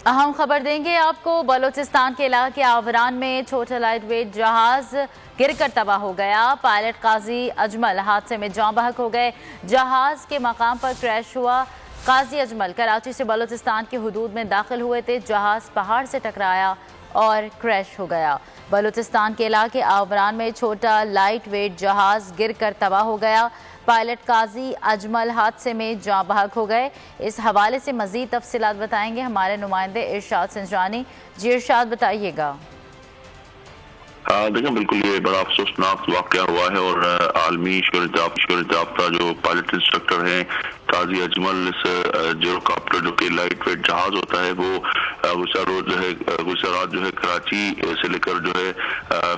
अहम खबर देंगे आपको। बलूचिस्तान के इलाके आवरान में छोटा लाइट वेट जहाज गिरकर तबाह हो गया। पायलट काजी अजमल हादसे में जाँ बहक हो गए। जहाज के मकाम पर क्रैश हुआ। काजी अजमल कराची से बलूचिस्तान की हुदूद में दाखिल हुए थे। जहाज पहाड़ से टकराया और क्रैश हो गया। बलूचिस्तान के इलाके आवरान में छोटा लाइट वेट जहाज गिरकर तबाह हो गया। पायलट काजी अजमल हादसे में जाँ बहक हो गए। इस हवाले से मजीद तफसीलात बताएंगे हमारे नुमाइंदे इरशाद संजरानी। जी इरशाद, बताइएगा। देखिए, बिल्कुल ये बड़ा अफसोसनाक वाक़या हुआ है और आलमी शोर-ए-जाफ्ता जो पायलट इंस्ट्रक्टर हैं काजी अजमल, इस हेलीकॉप्टर जो कि लाइट वेट जहाज होता है वो गुज़श्ता रात जो है कराची से लेकर जो है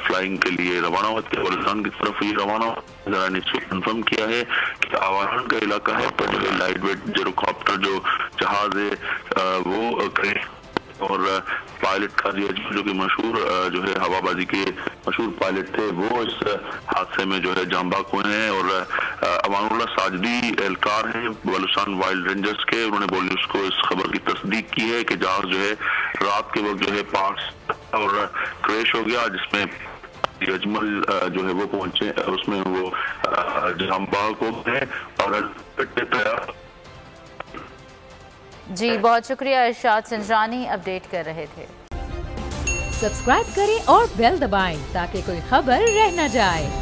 फ्लाइंग के लिए रवाना हुआ थे। बलूचिस्तान की तरफ ये रवाना कंफर्म किया है कि आवारान का इलाका है पर जो है लाइट वेट हेलीकॉप्टर जो जहाज है वो और पायलट काजी अजमल जो कि मशहूर जो है हवाबाजी के मशहूर पायलट थे वो इस हादसे में जो है जाँ बहक हुए हैं। और अमानुल्लाह साजिदी एहलकार हैं बलूचिस्तान वाइल्ड रेंजर्स के, उन्होंने बोल न्यूज़ को इस खबर की तस्दीक की है कि जहाज जो है रात के वक्त जो है पार्ट्स और क्रैश हो गया, जिसमें अजमल जो है वो पहुंचे, उसमें वो जाँ बहक हो गए और जी बहुत शुक्रिया। इरशाद संजरानी अपडेट कर रहे थे। सब्सक्राइब करें और बेल दबाएं ताकि कोई खबर रह न जाए।